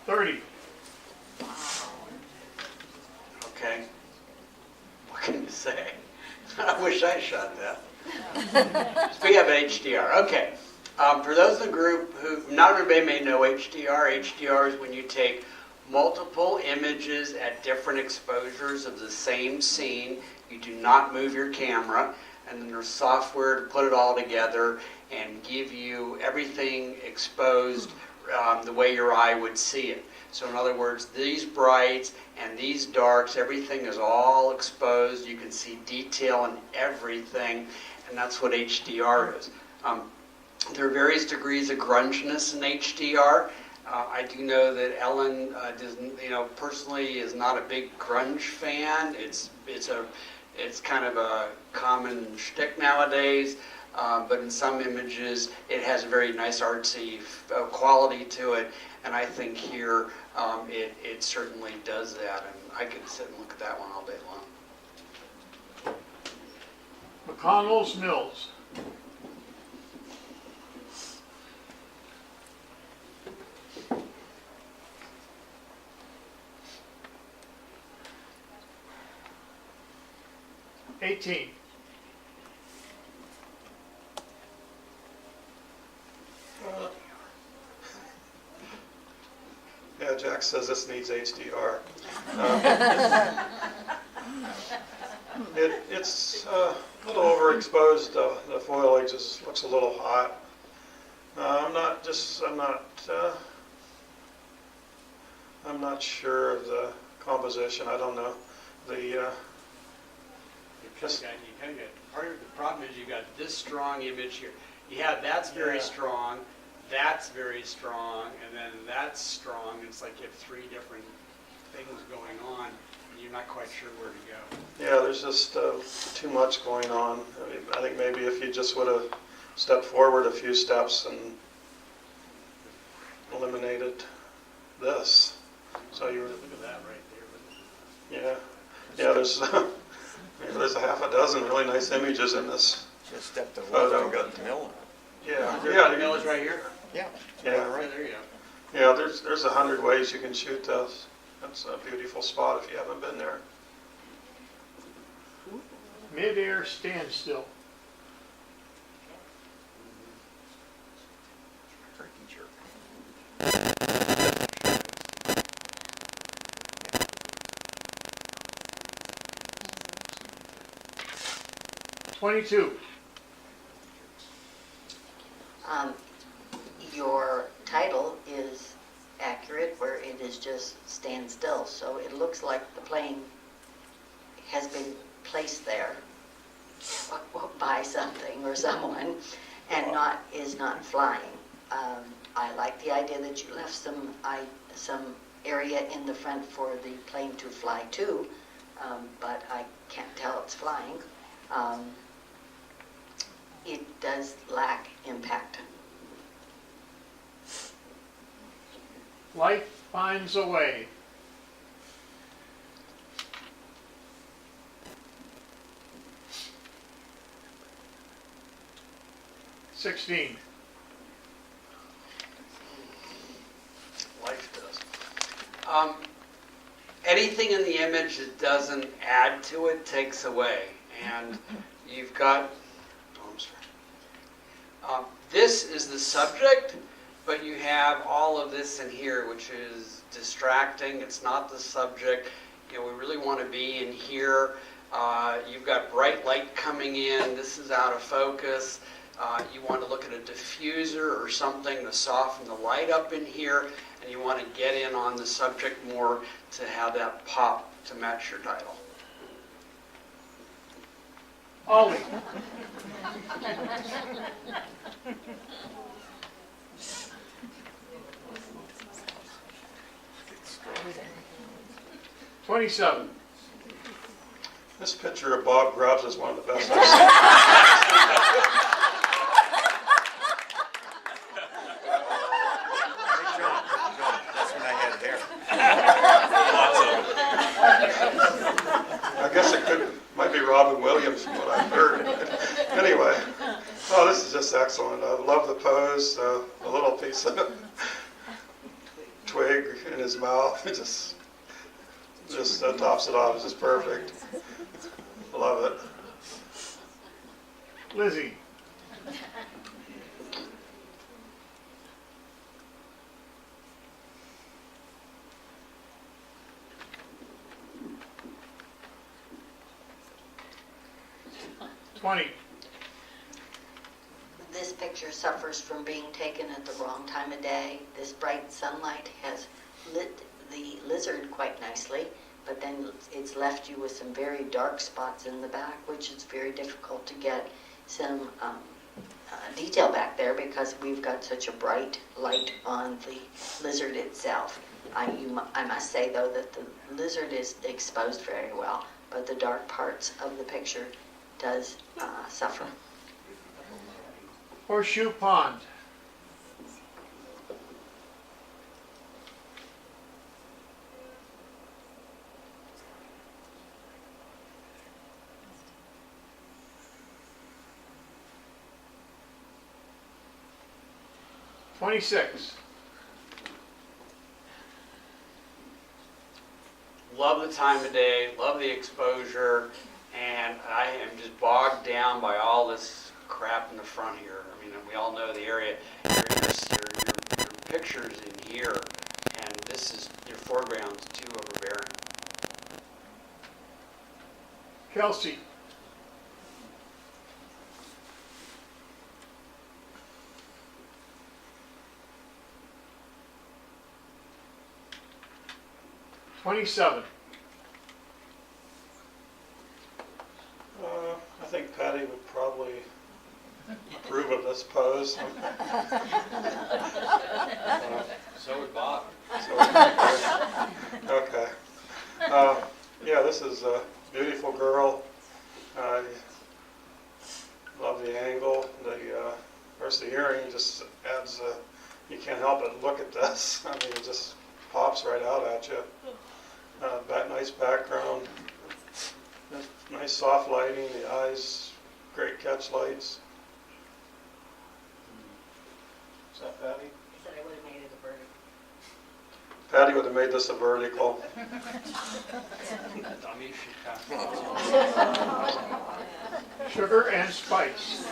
30. Okay. What can you say? I wish I shot that. So we have HDR. Okay. For those in the group who, not everybody may know HDR. HDR is when you take multiple images at different exposures of the same scene. You do not move your camera, and then there's software to put it all together and give you everything exposed the way your eye would see it. So in other words, these brights and these darks, everything is all exposed. You can see detail in everything, and that's what HDR is. There are various degrees of grunginess in HDR. I do know that Ellen, personally is not a big grunge fan. It's kind of a common shtick nowadays, but in some images it has a very nice artsy quality to it, and I think here it certainly does that, and I could sit and look at that one all day long. McConnell's Mills. $18. Yeah, Jack says this needs HDR. It's a little overexposed. The foliage looks a little hot. I'm not sure of the composition. I don't know. Part of the problem is you got this strong image here. You have that's very strong, that's very strong, and then that's strong. It's like you have three different things going on, and you're not quite sure where to go. Yeah, there's just too much going on. I think maybe if you just would have stepped forward a few steps and eliminated this. So you were, look at that right there. yeah, there's a half a dozen really nice images in this. Just step the photo. and go to the mill. Yeah, The mill is right here. Yeah. Right there you go. Yeah, there's 100 ways you can shoot this. That's a beautiful spot if you haven't been there. Mid-air standstill. Turkey jerk. 22. Your title is accurate where it is just stand still, so it looks like the plane has been placed there by something or someone and is not flying. I like the idea that you left some area in the front for the plane to fly to, but I can't tell it's flying. It does lack impact. Life finds a way. $16. Life does. Anything in the image that doesn't add to it takes away, and you've got. This is the subject, but you have all of this in here, which is distracting. It's not the subject. We really want to be in here. You've got bright light coming in. This is out of focus. You want to look at a diffuser or something to soften the light up in here, and you want to get in on the subject more to have that pop to match your title. Ollie. $27. This picture of Bob Grubbs is one of the best I've seen. Hey, John, that's when I had hair. I guess might be Robin Williams from what I've heard. Anyway, this is just excellent. I love the pose, the little piece of twig in his mouth. It just tops it off. It's just perfect. Love it. Lizzie. $20. This picture suffers from being taken at the wrong time of day. This bright sunlight has lit the lizard quite nicely, but then it's left you with some very dark spots in the back, which is very difficult to get some detail back there because we've got such a bright light on the lizard itself. I must say, though, that the lizard is exposed very well, but the dark parts of the picture does suffer. Horseshoe Pond. $26. Love the time of day, love the exposure, and I am just bogged down by all this crap in the front here. I mean, we all know the area. Your pictures in here, and this is, your foreground's too overbearing. Kelsey. $27. I think Patty would probably approve of this pose. So would Bob. Okay. Yeah, this is a beautiful girl. I love the angle. Of course, the earring just adds. You can't help but look at this. I mean, it just pops right out at you. Nice background. Nice soft lighting. The eyes, great catch lights. Is that Patty? He said I would have made it a vertical. Patty would have made this a vertical. Sugar and spice.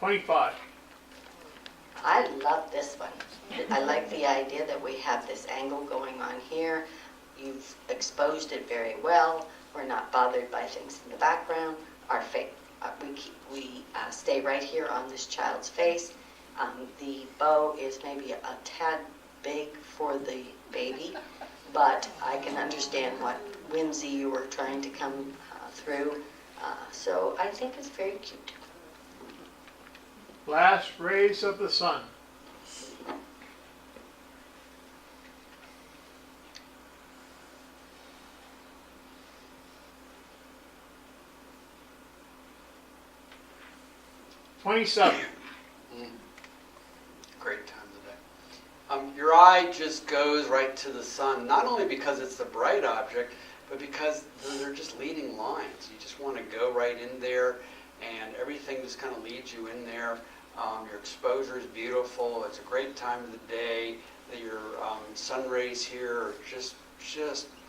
$25. I love this one. I like the idea that we have this angle going on here. You've exposed it very well. We're not bothered by things in the background. We stay right here on this child's face. The bow is maybe a tad big for the baby, but I can understand what whimsy you were trying to come through. So I think it's very cute. Last rays of the sun. $27. Great time of the day. Your eye just goes right to the sun, not only because it's the bright object, but because they're just leading lines. You just want to go right in there, and everything just kind of leads you in there. Your exposure is beautiful. It's a great time of the day. Your sun rays here are just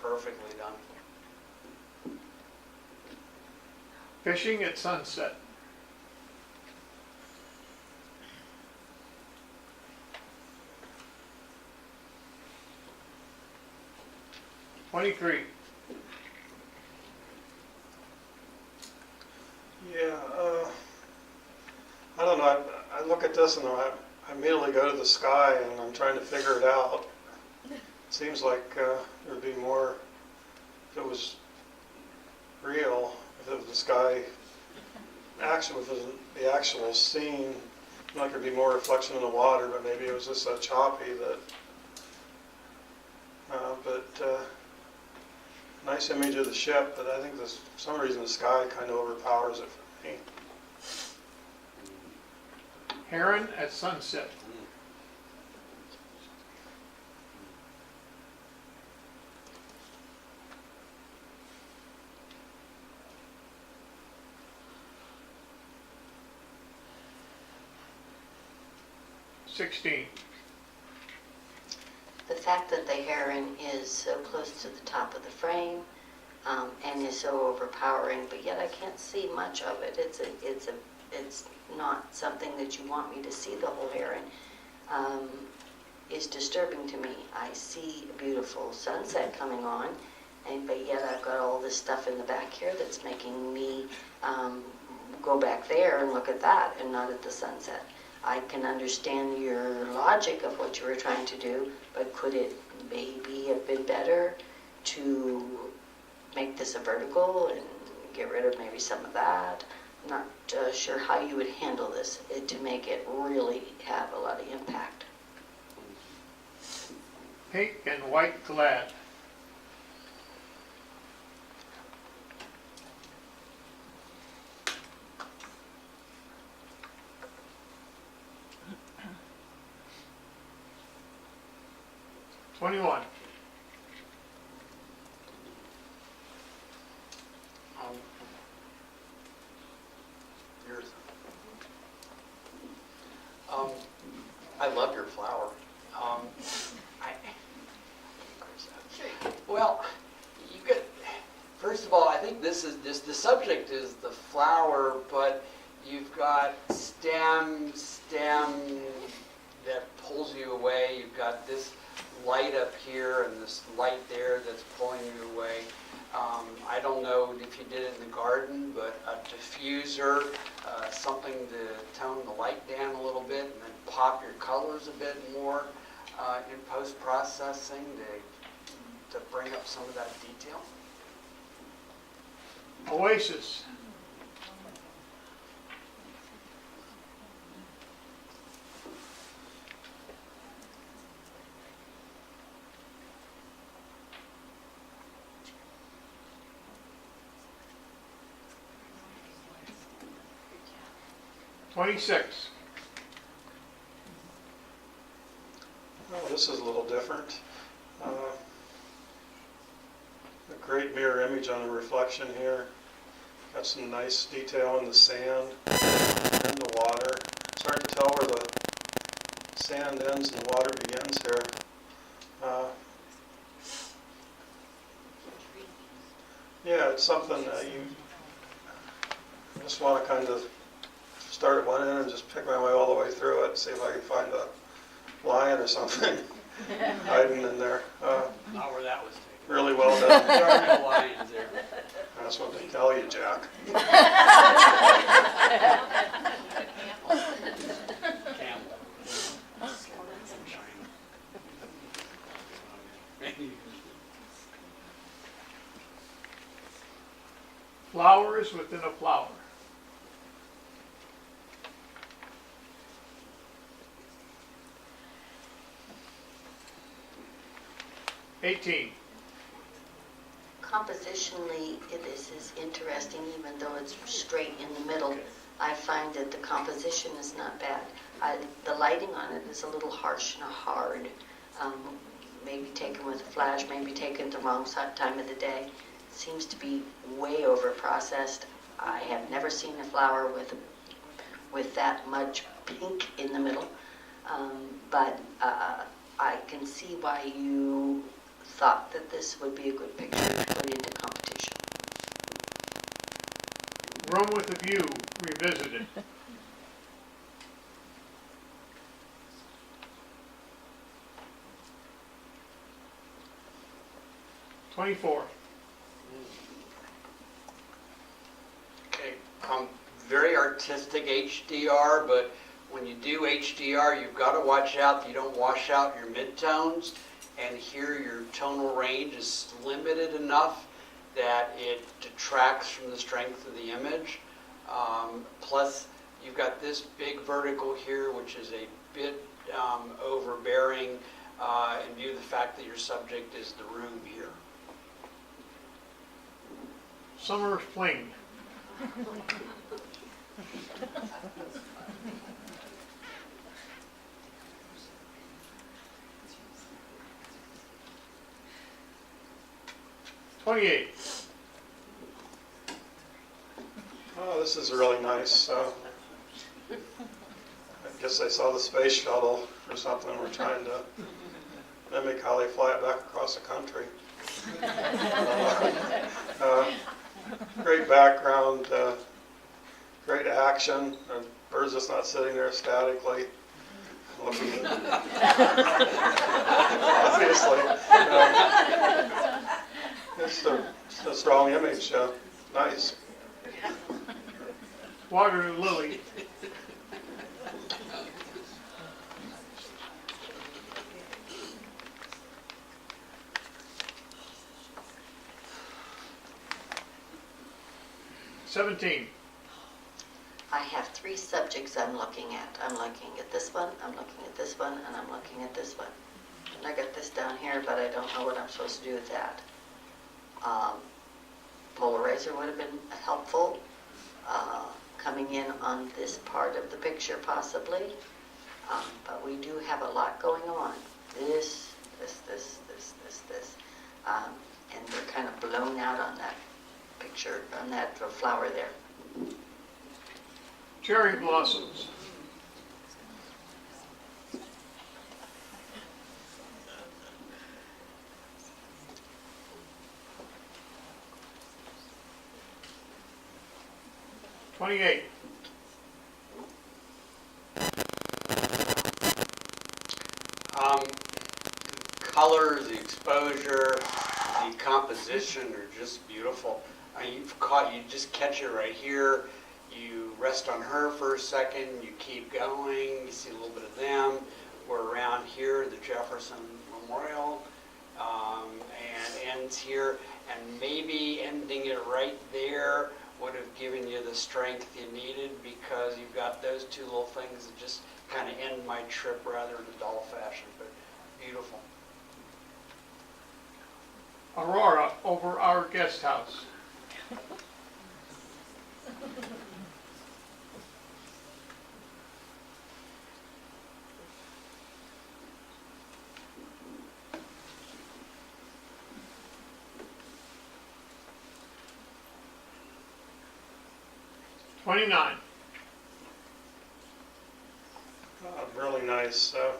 perfectly done. Fishing at sunset. $23. Yeah, I don't know. I look at this and I immediately go to the sky and I'm trying to figure it out. It seems like there'd be more if it was real, if it was the sky, actually, if it was the actual scene, like there'd be more reflection in the water, but maybe it was just so choppy that. Nice image of the ship, but I think for some reason the sky kind of overpowers it for me. Heron at sunset. 16. The fact that the heron is so close to the top of the frame and is so overpowering, but yet I can't see much of it. It's not something that you want me to see the whole heron. Is disturbing to me. I see a beautiful sunset coming on, but yet I've got all this stuff in the back here that's making me go back there and look at that and not at the sunset. I can understand your logic of what you were trying to do, but could it maybe have been better to make this a vertical and get rid of maybe some of that? I'm not sure how you would handle this to make it really have a lot of impact. Pink and white clad. $21. Yours. I love your flower. Well, you could, first of all, I think this is the subject is the flower, but you've got stem that pulls you away. You've got this light up here and this light there that's pulling you away. I don't know if you did it in the garden, but a diffuser, something to tone the light down a little bit and then pop your colors a bit more in post-processing to bring up some of that detail. Oasis. $26. Oh, this is a little different. A great mirror image on the reflection here. Got some nice detail in the sand and the water. It's hard to tell where the sand ends and the water begins here. Yeah, it's something that you just want to kind of start at one end and just pick my way all the way through it, see if I can find a lion or something hiding in there. Not where that was taken. Really well done. There are no lions there. That's what they tell you, Jack. Camel. Flowers within a flower. $18. Compositionally, this is interesting, even though it's straight in the middle. I find that the composition is not bad. The lighting on it is a little harsh and hard. Maybe taken with a flash, maybe taken the wrong time of the day. Seems to be way over processed. I have never seen a flower with that much pink in the middle, but I can see why you thought that this would be a good picture to put into competition. Room with a View revisited. $24. Okay, very artistic HDR, but when you do HDR, you've got to watch out that you don't wash out your midtones, and here your tonal range is limited enough that it detracts from the strength of the image. Plus, you've got this big vertical here, which is a bit overbearing in view of the fact that your subject is the room here. Summer Fling. $28. Oh, this is really nice. guess they saw the space shuttle or something. We're trying to mimic how they fly it back across the country. Uh, Great background, great action. The bird's just not sitting there statically looking. Obviously, it's a strong image. Nice. Water lily. $17. I have 3 subjects I'm looking at. I'm looking at this one, I'm looking at this one, and I'm looking at this one. And I got this down here, but I don't know what I'm supposed to do with that. Polarizer would have been helpful, coming in on this part of the picture possibly. But we do have a lot going on. This. And we're kind of blown out on that picture, on that flower there. Cherry blossoms. $28. Colors, the exposure, the composition are just beautiful. You just catch it right here. You rest on her for a second, you keep going, you see a little bit of them. We're around here, the Jefferson Memorial, and ends here. And maybe ending it right there would have given you the strength you needed, because you've got those 2 little things that just kind of end my trip rather in a dull fashion, but beautiful. Aurora over our guest house. $29. Really nice. The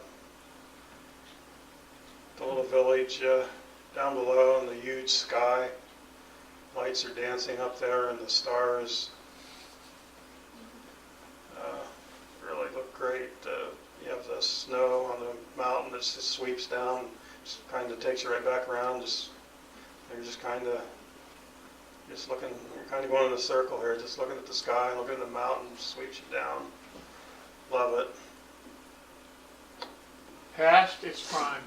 little village down below and the huge sky. Lights are dancing up there and the stars really look great. You have the snow on the mountain that just sweeps down, just kind of takes you right back around. You're just kind of looking, you're kind of going in a circle here, just looking at the sky, looking at the mountain, sweeps you down. Love it. Past its prime.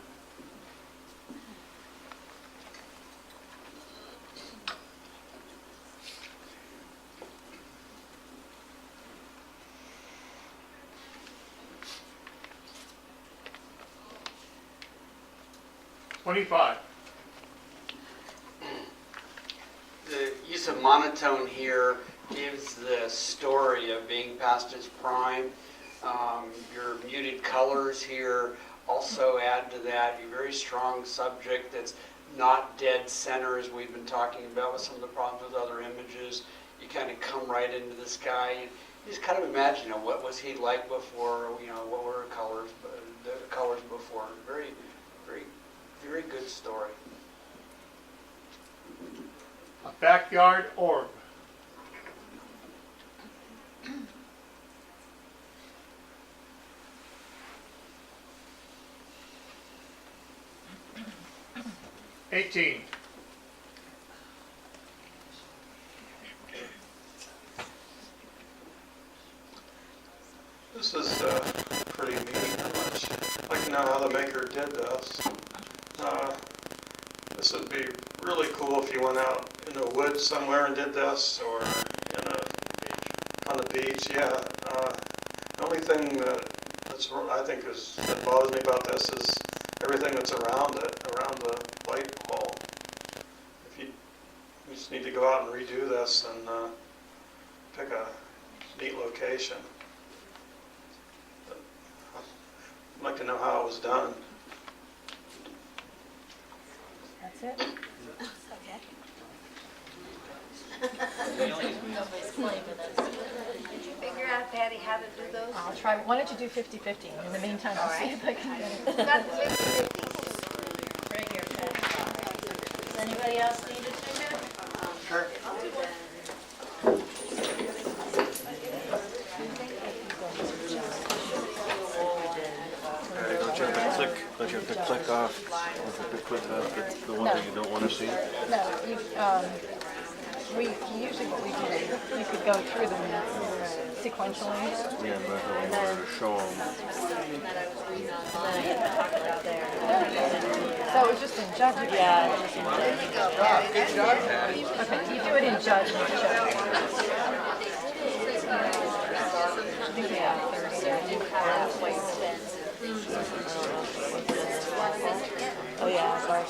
$25. The use of monotone here gives the story of being past its prime. Your muted colors here also add to that. Your very strong subject that's not dead center, as we've been talking about with some of the problems with other images. You kind of come right into the sky. You just kind of imagine, what was he like before? What were the colors before? Very, very, very good story. A backyard orb. $18. This is pretty neat. I'd like to know how the maker did this. This would be really cool if you went out in the woods somewhere and did this, or on the beach. Yeah. The only thing that bothers me about this is everything that's around it, around the light pole. You just need to go out and redo this and pick a neat location. I'd like to know how it was done. That's it? Okay. Nobody's claiming it. Did you figure out, Patty, how to do those? I'll try. Why don't you do 50-50? In the meantime, I'll see if I can get it. Got the 50/50. Right here, Pat. Does anybody else need a ticket? Sure. Don't you have to click off? The ones that you don't want to see? No, usually what we do, you could go through them sequentially. Yeah, but I wanted to show them. So it was just in judgment. Yeah. Good job, Patty. Okay, you do it in judgment. Oh, yeah, sorry.